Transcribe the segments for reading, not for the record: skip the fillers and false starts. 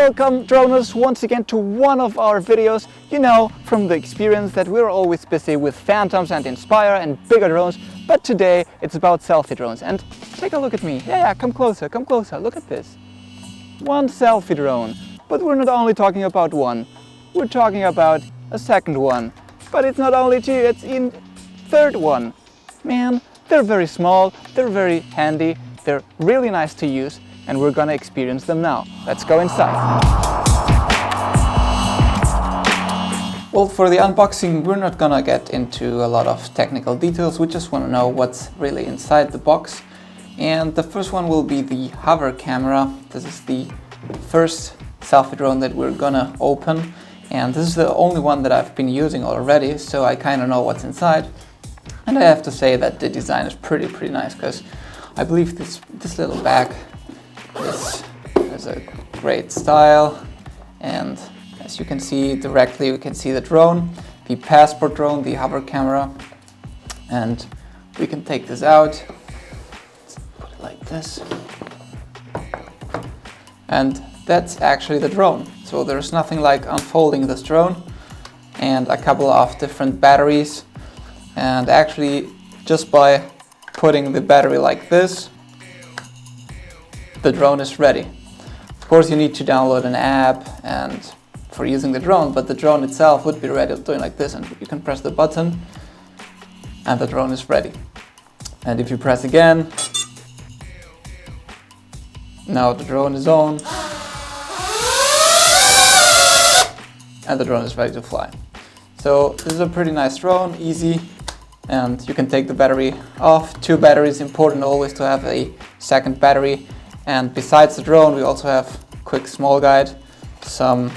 Welcome droners once again to one of our videos. You know from the experience that we're always busy with Phantoms and Inspire and bigger drones, but today it's about selfie drones. And take a look at me. Yeah, come closer, look at this. One selfie drone. But we're not only talking about one, we're talking about a second one. But it's not only two, it's in third one. Man, they're very small, they're very handy, they're really nice to use, and we're gonna experience them now. Let's go inside. Well, for the unboxing, we're not gonna get into a lot of technical details. We just want to know what's really inside the box. And the first one will be the hover camera. This is the first selfie drone that we're gonna open. And this is the only one that I've been using already, so I kind of know what's inside. And I have to say that the design is pretty nice, because I believe this little bag has a great style, and as you can see directly, we can see the drone, the passport drone, the hover camera, and we can take this out. Let's put it like this, and that's actually the drone. So there's nothing like unfolding this drone, and a couple of different batteries, and actually just by putting the battery like this, the drone is ready. Of course, you need to download an app and for using the drone, but the drone itself would be ready doing like this, and you can press the button and the drone is ready. And if you press again, now the drone is on and the drone is ready to fly. So this is a pretty nice drone, easy, and you can take the battery off. Two batteries, important always to have a second battery. And besides the drone, we also have a quick small guide, some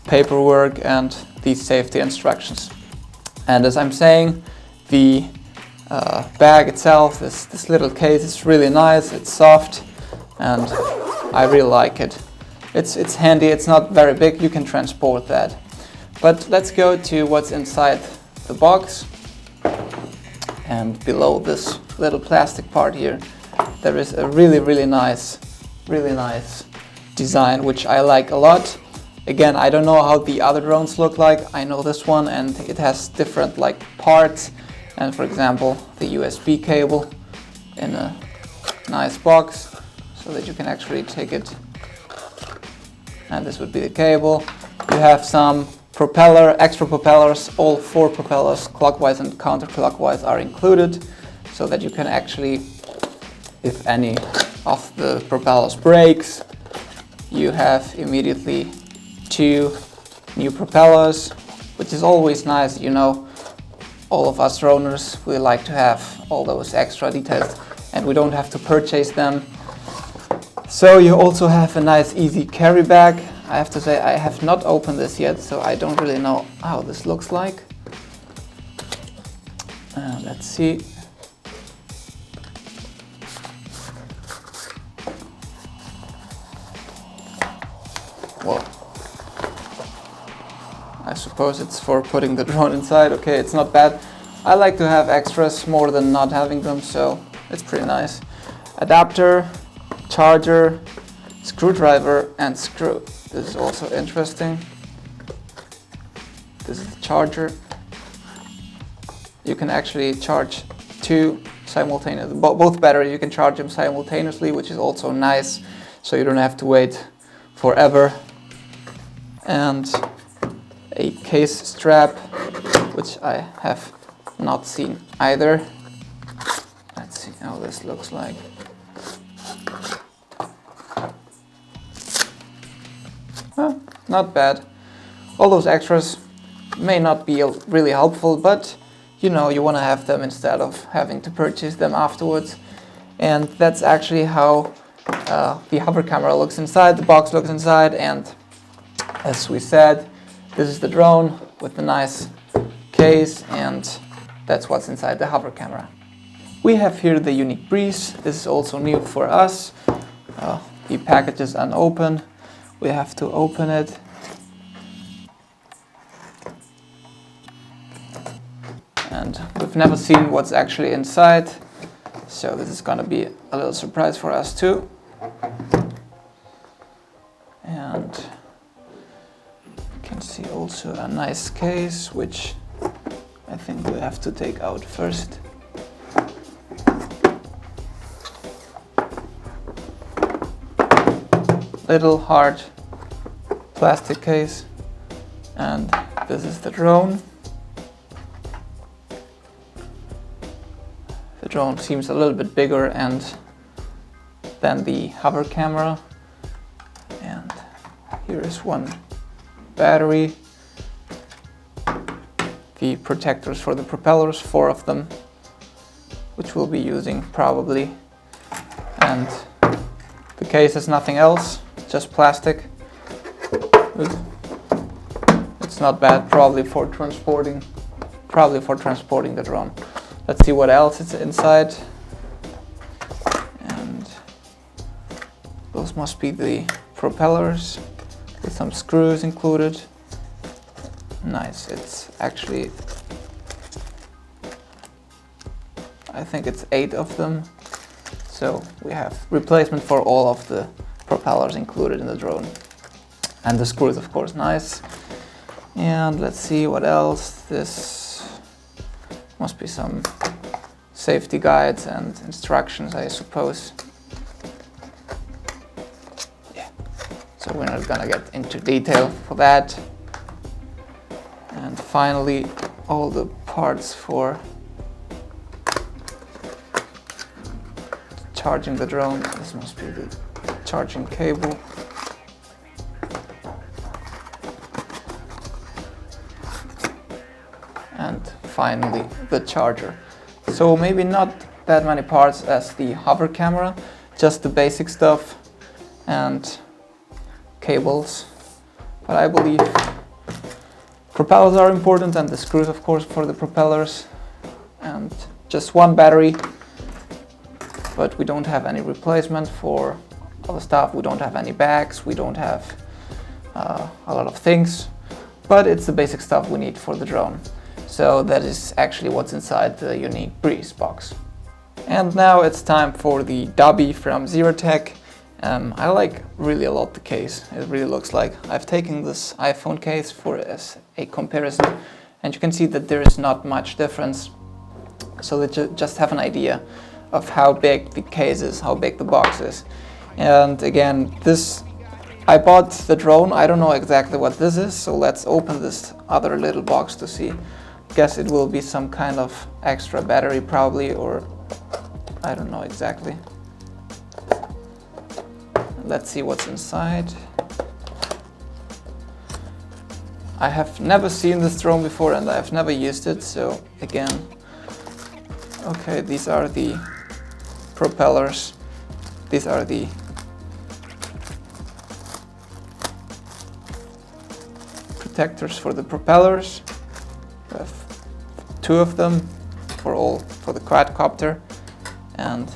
paperwork, and these safety instructions. And as I'm saying, the bag itself, this little case, is really nice, it's soft, and I really like it. It's handy, it's not very big, you can transport that. But let's go to what's inside the box. And below this little plastic part here, there is a really nice design, which I like a lot. Again, I don't know how the other drones look like. I know this one, and it has different like parts, and for example the USB cable in a nice box so that you can actually take it, and this would be the cable. You have some extra propellers. All 4 propellers, clockwise and counterclockwise, are included, so that you can actually, if any of the propellers breaks, you have immediately 2 new propellers, which is always nice. You know, all of us droners, we like to have all those extra details, and we don't have to purchase them. So you also have a nice easy carry bag. I have to say I have not opened this yet, so I don't really know how this looks like. Let's see. Well, I suppose it's for putting the drone inside. Okay, it's not bad. I like to have extras more than not having them, so it's pretty nice. Adapter, charger, screwdriver, and screw. This is also interesting. This is the charger. You can actually charge 2 simultaneously. Both batteries, you can charge them simultaneously, which is also nice, so you don't have to wait forever. And a case strap, which I have not seen either. Let's see how this looks like. Not bad. All those extras may not be really helpful, but you know, you want to have them instead of having to purchase them afterwards. And that's actually how the hover camera looks inside, the box looks inside, and as we said, this is the drone with the nice case, and that's what's inside the hover camera. We have here the Yuneec Breeze. This is also new for us. The package is unopened. We have to open it. And we've never seen what's actually inside, so this is gonna be a little surprise for us too. also a nice case, which I think we have to take out first. Little hard plastic case, and this is the drone. The drone seems a little bit bigger than the hover camera, and here is one battery, the protectors for the propellers, 4 of them, which we'll be using probably, and the case is nothing else, just plastic. It's not bad, probably for transporting the drone. Let's see what else is inside. And those must be the propellers with some screws included. Nice, it's actually, I think it's 8 of them. So we have replacement for all of the propellers included in the drone. And the screws, of course, nice. And let's see what else. This must be some safety guides and instructions, I suppose. Yeah, so we're not gonna get into detail for that. And finally, all the parts for charging the drone. This must be the charging cable. And finally, the charger. So maybe not that many parts as the hover camera, just the basic stuff and cables. But I believe propellers are important, and the screws, of course, for the propellers, and just one battery. But we don't have any replacement for all the stuff. We don't have any bags. We don't have a lot of things, but it's the basic stuff we need for the drone. So that is actually what's inside the Yuneec Breeze box. And now it's time for the Dobby from Zerotech. I like really a lot the case. It really looks like I've taken this iPhone case as a comparison, and you can see that there is not much difference. So that you just have an idea of how big the case is, how big the box is. And again, I bought the drone. I don't know exactly what this is, so let's open this other little box to see. Guess it will be some kind of extra battery probably, or I don't know exactly. Let's see what's inside. I have never seen this drone before, and I've never used it, so again, okay, these are the propellers. These are the protectors for the propellers. We have 2 of them for the quadcopter, and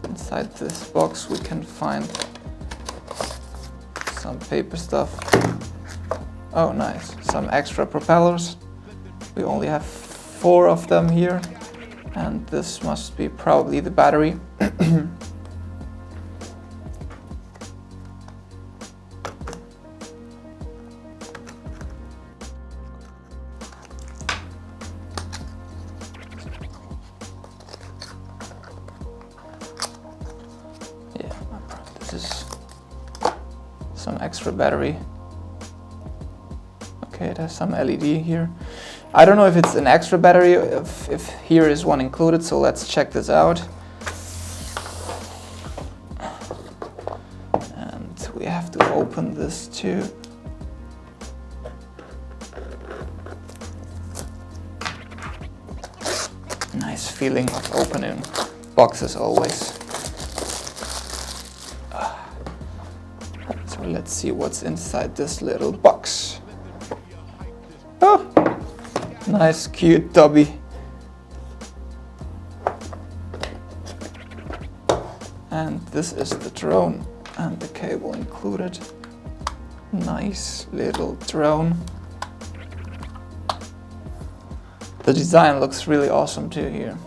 inside this box we can find some paper stuff. Oh nice, some extra propellers. We only have 4 of them here, and this must be probably the battery. This is some extra battery. Okay, it has some LED here. I don't know if it's an extra battery, if here is one included, so let's check this out. And we have to open this too. Nice feeling of opening boxes always. So let's see what's inside this little box. Oh, nice, cute Dobby. And this is the drone and the cable included. Nice little drone. The design looks really awesome too here.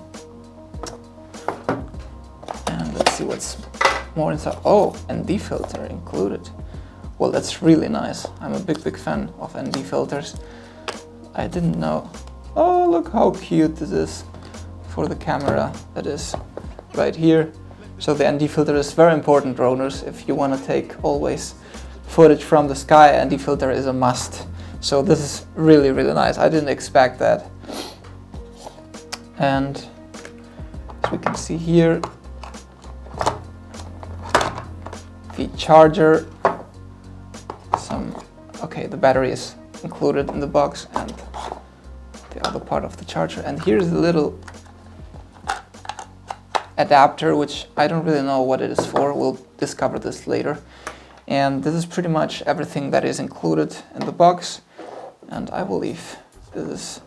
And let's see what's more inside. Oh, and the filter included. Well, that's really nice. I'm a big fan of ND filters. I didn't know. Oh, look how cute this is for the camera. That is right here. So the ND filter is very important, droners. If you want to take always footage from the sky, ND filter is a must. So this is really nice. I didn't expect that. And as we can see here, the charger, okay, the battery is included in the box, and the other part of the charger. And here's the little adapter, which I don't really know what it is for. We'll discover this later. And this is pretty much everything that is included in the box. And I believe this is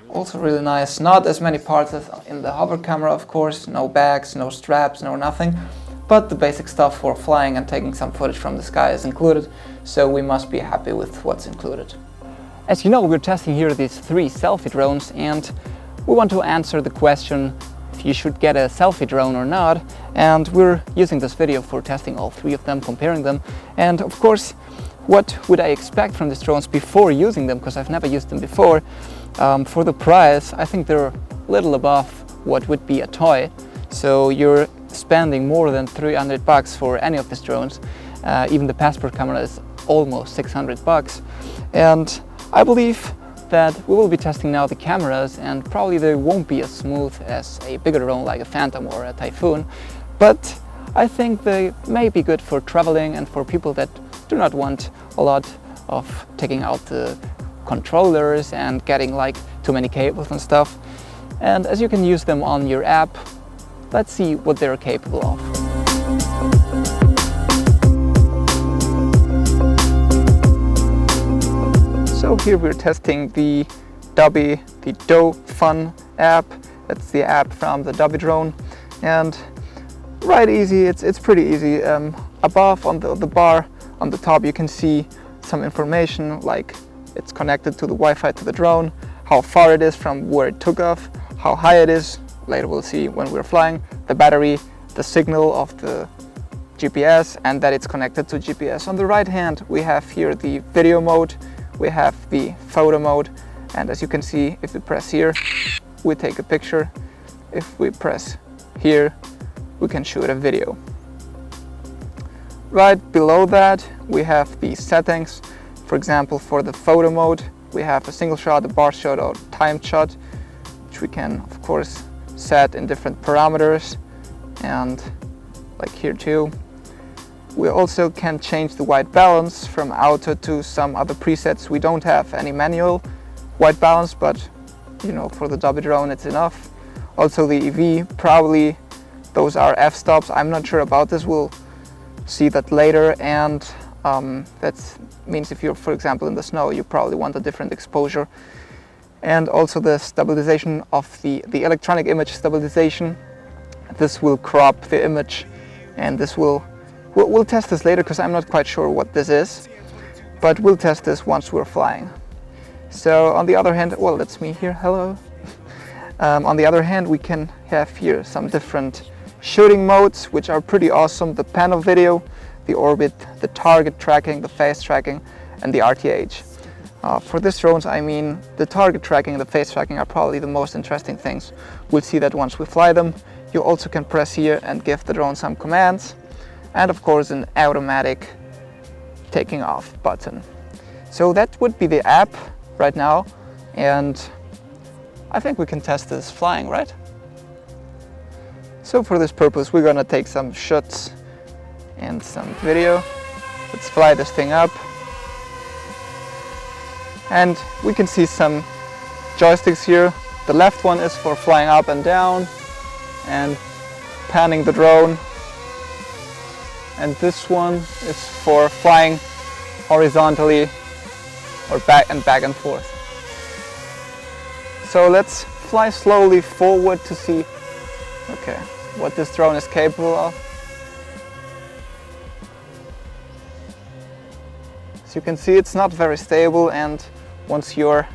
also really nice. Not as many parts as in the hover camera, of course. No bags, no straps, no nothing. But the basic stuff for flying and taking some footage from the sky is included. So we must be happy with what's included. As you know, we're testing here these 3 selfie drones, and we want to answer the question if you should get a selfie drone or not. And we're using this video for testing all 3 of them, comparing them. And of course, what would I expect from these drones before using them, because I've never used them before. For the price, I think they're a little above what would be a toy. So you're spending more than 300 bucks for any of these drones. Even the Passport camera is almost 600 bucks. And I believe that we will be testing now the cameras, and probably they won't be as smooth as a bigger drone like a Phantom or a Typhoon. But I think they may be good for traveling and for people that do not want a lot of taking out the controllers and getting like too many cables and stuff. And as you can use them on your app, let's see what they're capable of. So here we're testing the Dobby, the Do Fun app. That's the app from the Dobby drone. And right easy, it's pretty easy. Above on the bar on the top you can see some information, like it's connected to the Wi-Fi to the drone, how far it is from where it took off, how high it is, later we'll see when we're flying, the battery, the signal of the GPS, and that it's connected to GPS. On the right hand we have here the video mode, we have the photo mode, and as you can see, if we press here, we take a picture. If we press here, we can shoot a video. Right below that we have the settings. For example, for the photo mode, we have a single shot, a bar shot, or timed shot, which we can of course set in different parameters, and like here too. We also can change the white balance from auto to some other presets. We don't have any manual white balance, but you know, for the Dobby drone it's enough. Also the EV, probably those are f-stops. I'm not sure about this, we'll see that later. And that means if you're, for example, in the snow, you probably want a different exposure. And also the stabilization of the electronic image stabilization. This will crop the image, and this we'll test this later because I'm not quite sure what this is, but we'll test this once we're flying. So on the other hand, well, that's me here, hello. On the other hand, we can have here some different shooting modes, which are pretty awesome. The panel video, the orbit, the target tracking, the phase tracking, and the RTH. For these drones, I mean, the target tracking and the phase tracking are probably the most interesting things. We'll see that once we fly them. You also can press here and give the drone some commands. And of course an automatic taking off button. So that would be the app right now, and I think we can test this flying, right? So for this purpose we're gonna take some shots and some video. Let's fly this thing up, and we can see some joysticks here. The left one is for flying up and down and panning the drone, and this one is for flying horizontally or back and forth. So let's fly slowly forward to see, okay, what this drone is capable of. As you can see, it's not very stable, and once you're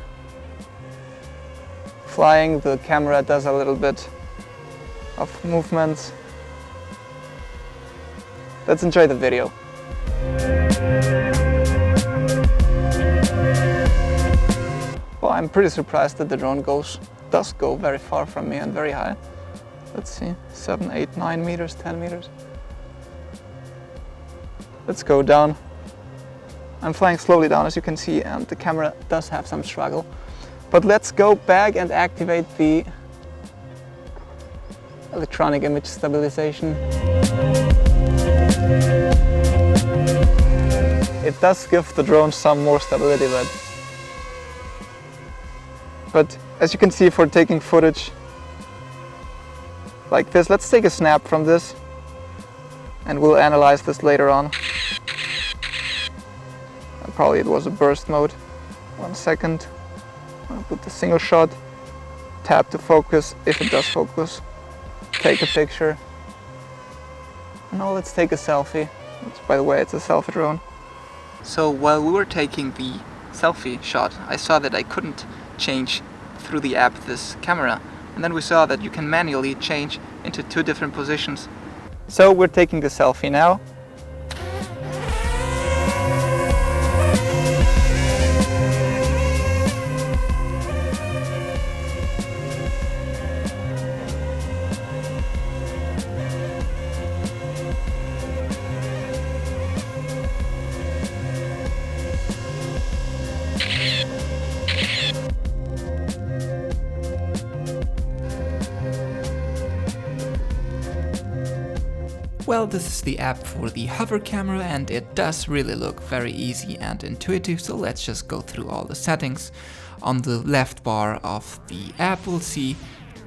flying, the camera does a little bit of movements. Let's enjoy the video. I'm pretty surprised that the drone does go very far from me and very high. Let's see, 7, 8, 9 meters, 10 meters. Let's go down. I'm flying slowly down, as you can see, and the camera does have some struggle. But let's go back and activate the electronic image stabilization. It does give the drone some more stability, but as you can see, for taking footage like this, let's take a snap from this and we'll analyze this later on. Probably it was a burst mode. 1 second. I'll put the single shot, tap to focus if it does focus, take a picture. Now let's take a selfie. Which, by the way, it's a selfie drone. So while we were taking the selfie shot, I saw that I couldn't change through the app this camera, and then we saw that you can manually change into 2 different positions. So we're taking the selfie now. Well, this is the app for the hover camera and it does really look very easy and intuitive, so let's just go through all the settings. On the left bar of the app we'll see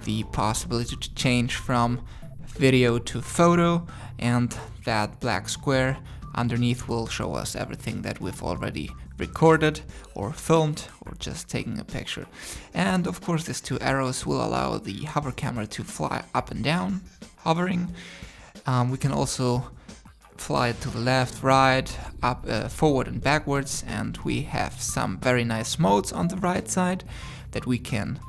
the possibility to change from video to photo, and that black square underneath will show us everything that we've already recorded or filmed or just taking a picture. And of course these 2 arrows will allow the hover camera to fly up and down, hovering. We can also fly to the left, right, up, forward and backwards, and we have some very nice modes on the right side that we can,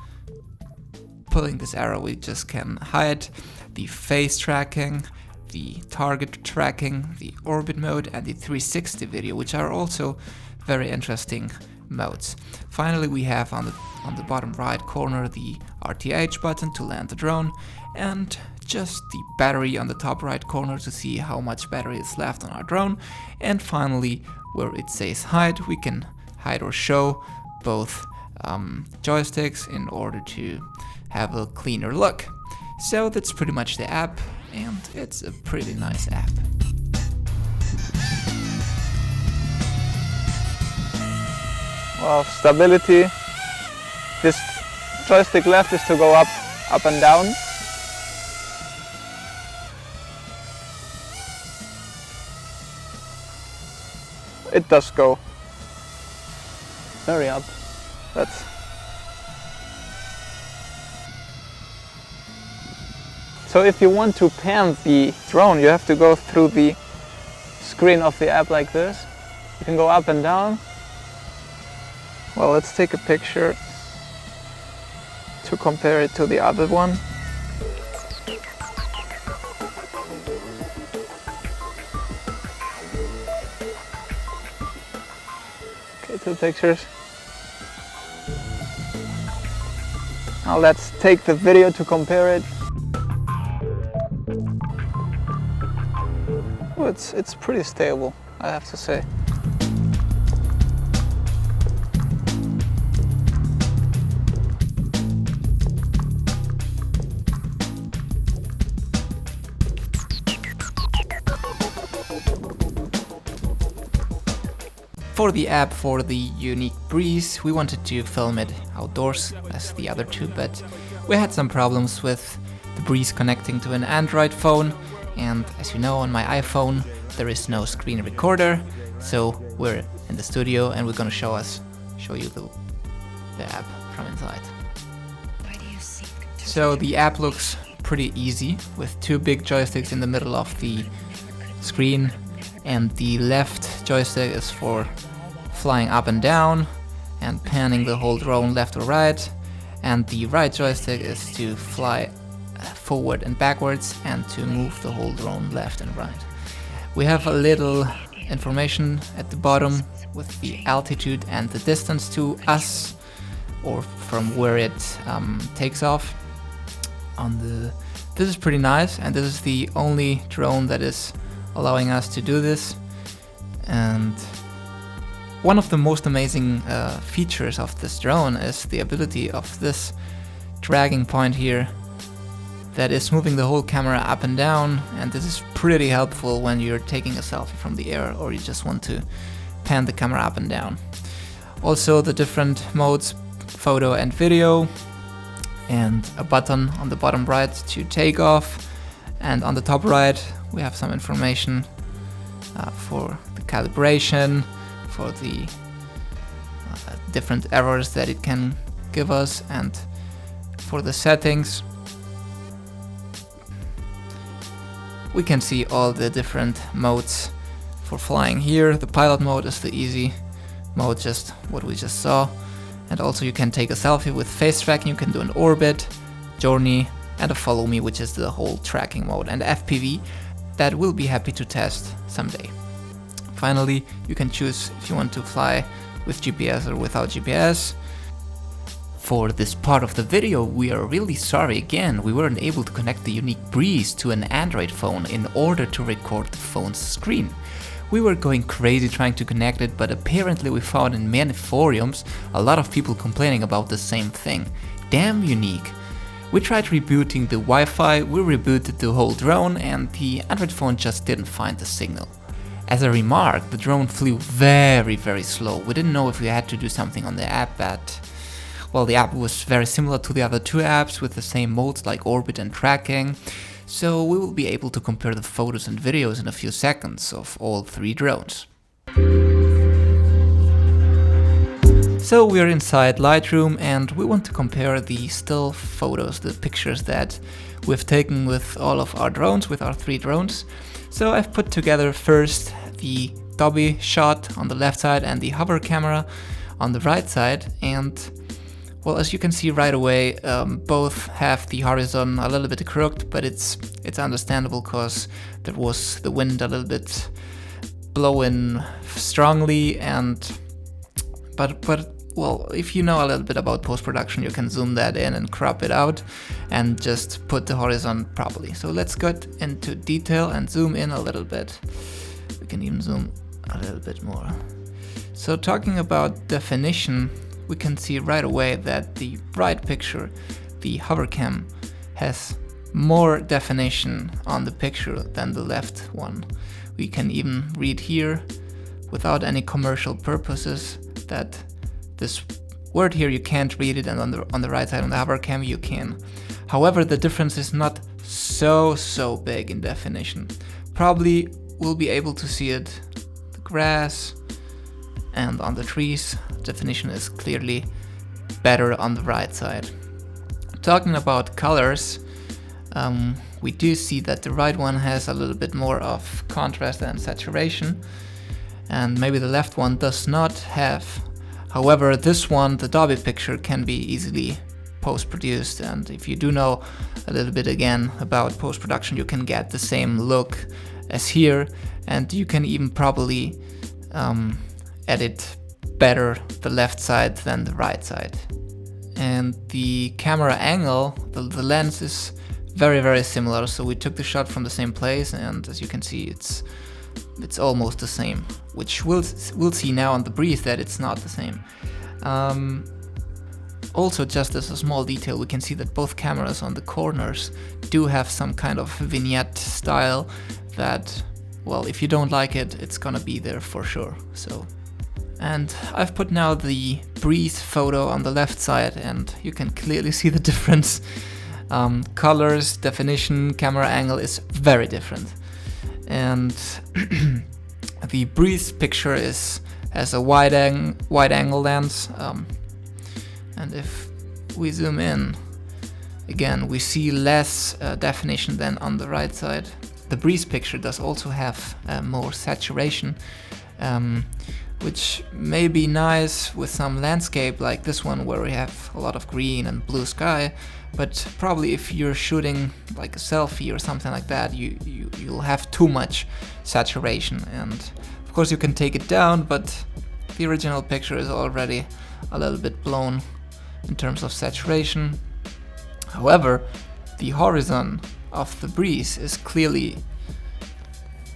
pulling this arrow, we just can hide the phase tracking, the target tracking, the orbit mode and the 360 video, which are also very interesting modes. Finally, we have on the bottom right corner the RTH button to land the drone, and just the battery on the top right corner to see how much battery is left on our drone. And finally, where it says hide, we can hide or show both joysticks in order to have a cleaner look. So that's pretty much the app, and it's a pretty nice app. Well, stability. This joystick left is to go up and down. It does go very up. So if you want to pan the drone, you have to go through the screen of the app like this. You can go up and down. Well, let's take a picture to compare it to the other one. Okay, 2 pictures. Now let's take the video to compare it. Oh, it's pretty stable, I have to say. For the app for the Yuneec Breeze, we wanted to film it outdoors as the other 2, but we had some problems with the Breeze connecting to an Android phone, and as you know, on my iPhone there is no screen recorder, so we're in the studio and we're gonna show you the app from inside. So the app looks pretty easy with 2 big joysticks in the middle of the screen, and the left joystick is for flying up and down and panning the whole drone left or right, and the right joystick is to fly forward and backwards and to move the whole drone left and right. We have a little information at the bottom with the altitude and the distance to us, or from where it takes off. This is pretty nice, and this is the only drone that is allowing us to do this. And one of the most amazing features of this drone is the ability of this dragging point here that is moving the whole camera up and down, and this is pretty helpful when you're taking a selfie from the air or you just want to pan the camera up and down. Also the different modes, photo and video, and a button on the bottom right to take off, and on the top right we have some information for the calibration, for the different errors that it can give us, and for the settings. We can see all the different modes for flying here. The pilot mode is the easy mode, just what we just saw. And also you can take a selfie with face tracking, you can do an orbit, journey, and a follow me, which is the whole tracking mode, and FPV that we'll be happy to test someday. Finally, you can choose if you want to fly with GPS or without GPS. For this part of the video, we are really sorry again, we weren't able to connect the Yuneec Breeze to an Android phone in order to record the phone's screen. We were going crazy trying to connect it, but apparently we found in many forums a lot of people complaining about the same thing. Damn Yuneec. We tried rebooting the Wi-Fi, we rebooted the whole drone, and the Android phone just didn't find the signal. As a remark, the drone flew very slow. We didn't know if we had to do something on the app, but well, the app was very similar to the other two apps with the same modes like orbit and tracking, so we will be able to compare the photos and videos in a few seconds of all three drones. So we are inside Lightroom and we want to compare the still photos, the pictures that we've taken with all of our drones, with our three drones. So I've put together first the Dobby shot on the left side and the hover camera on the right side, and well, as you can see right away, both have the horizon a little bit crooked, but it's understandable because there was the wind a little bit blowing strongly, and but well, if you know a little bit about post-production, you can zoom that in and crop it out and just put the horizon properly. So let's get into detail and zoom in a little bit. We can even zoom a little bit more. So talking about definition, we can see right away that the right picture, the hover cam, has more definition on the picture than the left one. We can even read here, without any commercial purposes, that this word here you can't read it, and on the right side on the hover cam you can. However, the difference is not so big in definition. Probably we'll be able to see it, the grass, and on the trees, definition is clearly better on the right side. Talking about colors, we do see that the right one has a little bit more of contrast and saturation, and maybe the left one does not have. However, this one, the Dobby picture, can be easily post-produced, and if you do know a little bit again about post-production, you can get the same look as here, and you can even probably edit better the left side than the right side. And the camera angle, the lens is very similar, so we took the shot from the same place, and as you can see it's almost the same, which we'll see now on the Breeze that it's not the same. Also, just as a small detail, we can see that both cameras on the corners do have some kind of vignette style that, well, if you don't like it, it's gonna be there for sure. So, and I've put now the Breeze photo on the left side, and you can clearly see the difference. Colors, definition, camera angle is very different. And the Breeze picture has a wide angle lens, and if we zoom in, again we see less definition than on the right side. The Breeze picture does also have more saturation, which may be nice with some landscape like this one where we have a lot of green and blue sky, but probably if you're shooting like a selfie or something like that, you'll have too much saturation, and of course you can take it down, but the original picture is already a little bit blown in terms of saturation. However, the horizon of the Breeze is clearly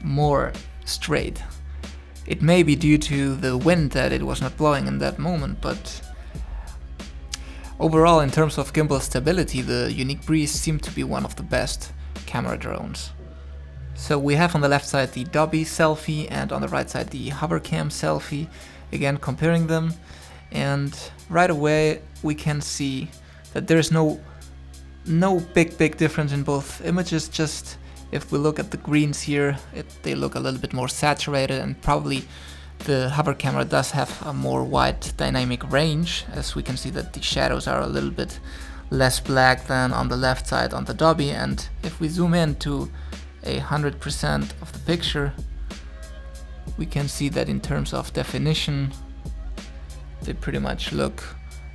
more straight. It may be due to the wind that it was not blowing in that moment, but overall, in terms of gimbal stability, the Yuneec Breeze seemed to be one of the best camera drones. So we have on the left side the Dobby Selfie and on the right side the Hovercam Selfie, again comparing them, and right away we can see that there is no big difference in both images. Just if we look at the greens here, they look a little bit more saturated, and probably the hover camera does have a more wide dynamic range, as we can see that the shadows are a little bit less black than on the left side on the Dobby. And if we zoom in to 100% of the picture, we can see that in terms of definition they pretty much look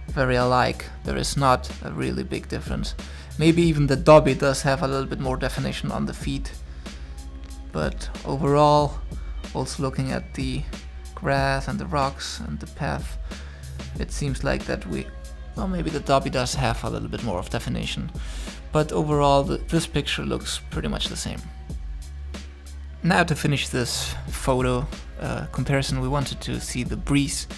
very alike. There is not a really big difference. Maybe even the Dobby does have a little bit more definition on the feet, but overall, also looking at the grass and the rocks and the path, it seems like that well, maybe the Dobby does have a little bit more of definition, but overall this picture looks pretty much the same. Now to finish this photo comparison, we wanted to see the Breeze.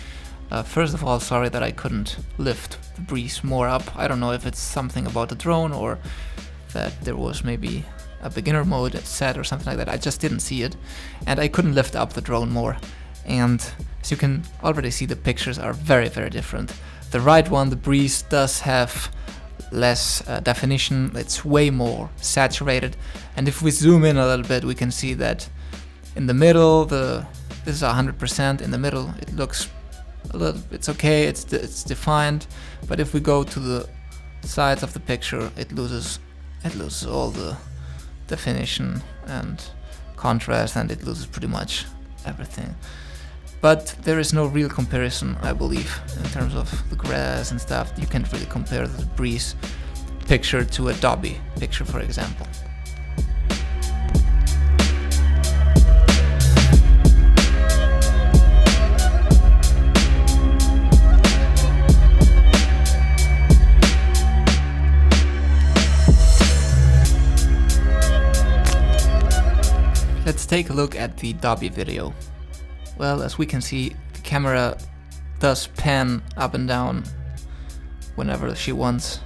First of all, sorry that I couldn't lift the Breeze more up. I don't know if it's something about the drone or that there was maybe a beginner mode set or something like that. I just didn't see it, and I couldn't lift up the drone more. And as you can already see, the pictures are very different. The right one, the Breeze, does have less definition. It's way more saturated, and if we zoom in a little bit, we can see that in the middle, this is 100%. In the middle, it looks it's okay, it's defined, but if we go to the sides of the picture, it loses all the definition and contrast, and it loses pretty much everything. But there is no real comparison, I believe, in terms of the grass and stuff. You can't really compare the Breeze picture to a Dobby picture, for example. Let's take a look at the Dobby video. Well, as we can see, the camera does pan up and down whenever she wants.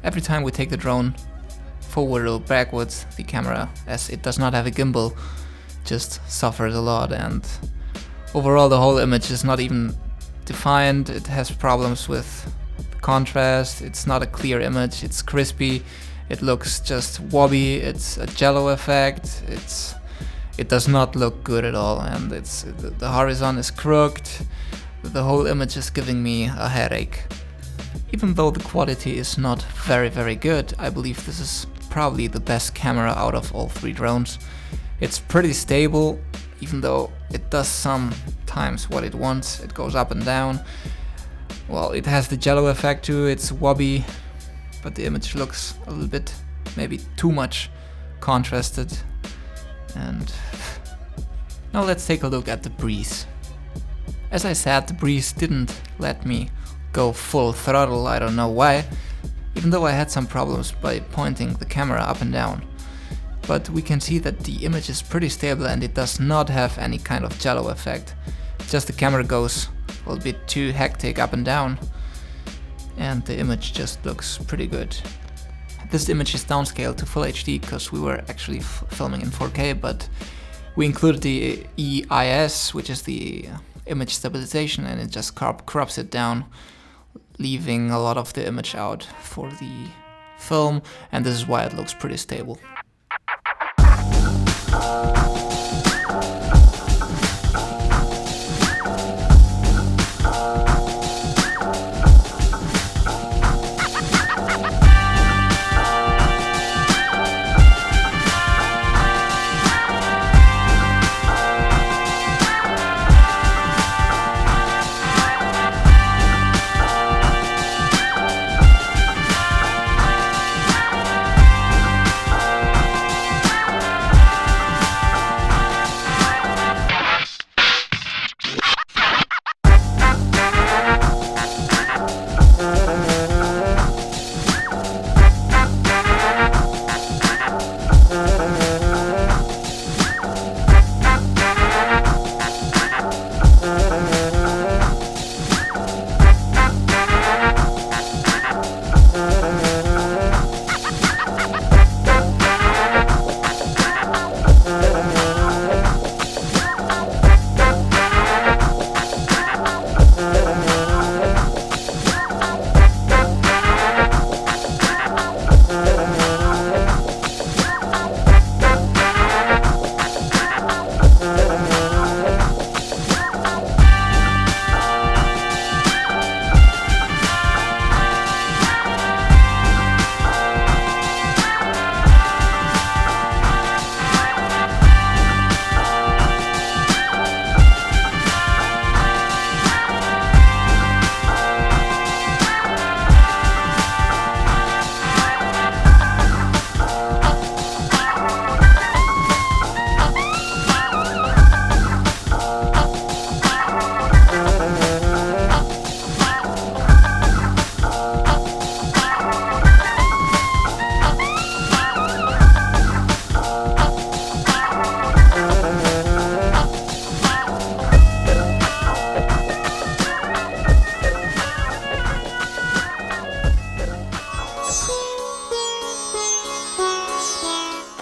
Every time we take the drone forward or backwards, the camera, as it does not have a gimbal, just suffers a lot, and overall the whole image is not even defined. It has problems with contrast, it's not a clear image, it's crispy. It looks just wobbly, it's a jello effect, it does not look good at all, and the horizon is crooked. The whole image is giving me a headache. Even though the quality is not very good, I believe this is probably the best camera out of all three drones. It's pretty stable, even though it does sometimes what it wants. It goes up and down. Well, it has the jello effect too, it's wobbly, but the image looks a little bit, maybe too much contrasted. And now let's take a look at the Breeze. As I said, the Breeze didn't let me go full throttle, I don't know why, even though I had some problems by pointing the camera up and down. But we can see that the image is pretty stable and it does not have any kind of jello effect. Just the camera goes a little bit too hectic up and down, and the image just looks pretty good. This image is downscaled to full HD because we were actually filming in 4K, but we included the EIS, which is the image stabilization, and it just crops it down, leaving a lot of the image out for the film, and this is why it looks pretty stable.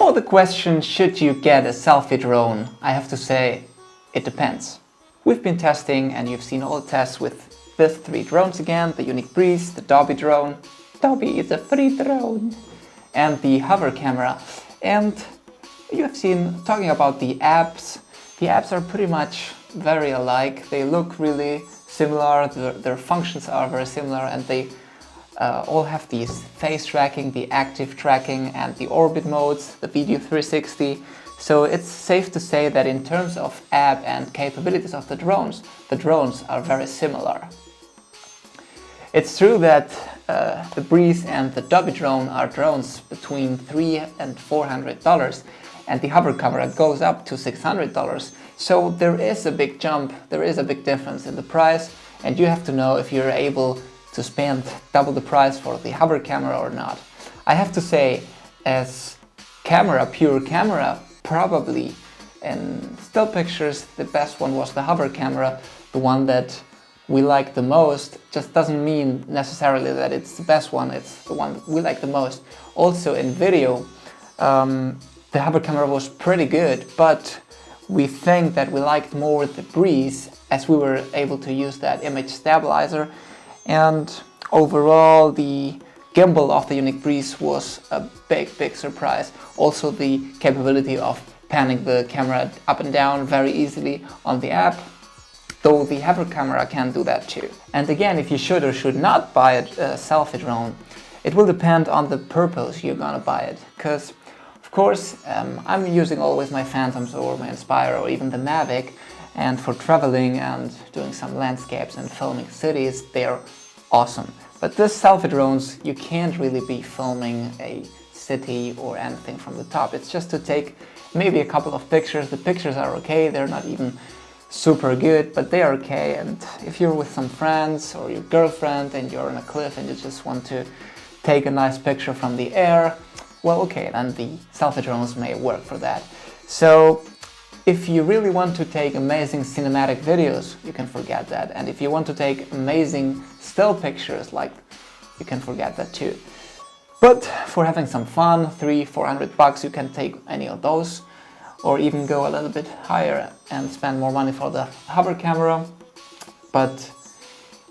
For the question, should you get a selfie drone? I have to say, it depends. We've been testing, and you've seen all the tests with these 3 drones again, the Yuneec Breeze, the Dobby drone. Dobby is a free drone. And the hover camera. And you have seen, talking about the apps are pretty much very alike. They look really similar, their functions are very similar, and they all have these face tracking, the active tracking, and the orbit modes, the video 360. So it's safe to say that in terms of app and capabilities of the drones are very similar. It's true that the Breeze and the Dobby drone are drones between $300 and $400, and the hover camera goes up to $600. So there is a big jump, there is a big difference in the price, and you have to know if you're able to spend double the price for the hover camera or not. I have to say, as pure camera, probably in still pictures the best one was the hover camera, the one that we like the most. Just doesn't mean necessarily that it's the best one, it's the one we like the most. Also in video, the hover camera was pretty good, but we think that we liked more the Breeze, as we were able to use that image stabilizer, and overall the gimbal of the Yuneec Breeze was a big surprise. Also the capability of panning the camera up and down very easily on the app, though the hover camera can do that too. And again, if you should or should not buy a selfie drone, it will depend on the purpose you're gonna buy it. Because of course, I'm using always my Phantoms or my Inspire or even the Mavic, and for traveling and doing some landscapes and filming cities, they're awesome. But these selfie drones, you can't really be filming a city or anything from the top. It's just to take maybe a couple of pictures. The pictures are okay, they're not even super good, but they are okay. And if you're with some friends or your girlfriend and you're on a cliff and you just want to take a nice picture from the air, well, okay, then the selfie drones may work for that. So if you really want to take amazing cinematic videos, you can forget that. And if you want to take amazing still pictures, like, you can forget that too. But for having some fun, $300-400, you can take any of those, or even go a little bit higher and spend more money for the hover camera. But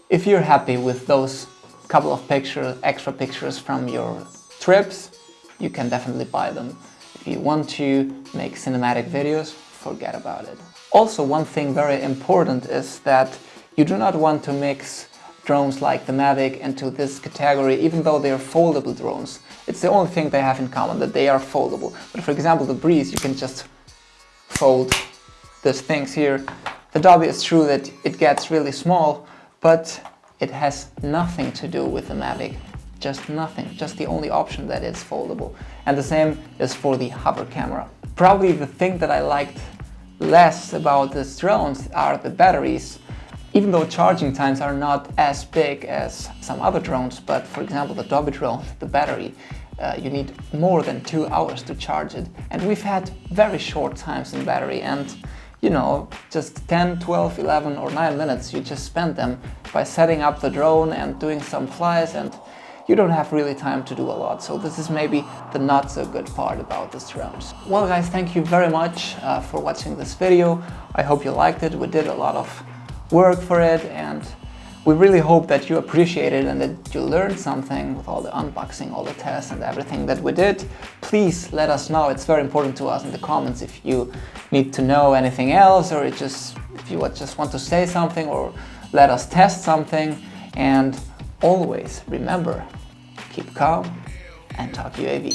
if you're happy with those couple of extra pictures from your trips, you can definitely buy them. If you want to make cinematic videos, forget about it. Also, one thing very important is that you do not want to mix drones like the Mavic into this category, even though they are foldable drones. It's the only thing they have in common, that they are foldable. But for example, the Breeze, you can just fold these things here. The Dobby is true that it gets really small, but it has nothing to do with the Mavic. Just nothing, just the only option that is foldable. And the same is for the hover camera. Probably the thing that I liked less about these drones are the batteries. Even though charging times are not as big as some other drones, but for example the Dobby drone, the battery, you need more than 2 hours to charge it. And we've had very short times in battery, and you know, just 10, 12, 11 or 9 minutes you just spend them by setting up the drone and doing some flies, and you don't have really time to do a lot. So this is maybe the not so good part about these drones. Well guys, thank you very much for watching this video. I hope you liked it. We did a lot of work for it, and we really hope that you appreciate it and that you learned something with all the unboxing, all the tests and everything that we did. Please let us know. It's very important to us in the comments if you need to know anything else, or if you just want to say something or let us test something. And always remember, keep calm and talk UAV.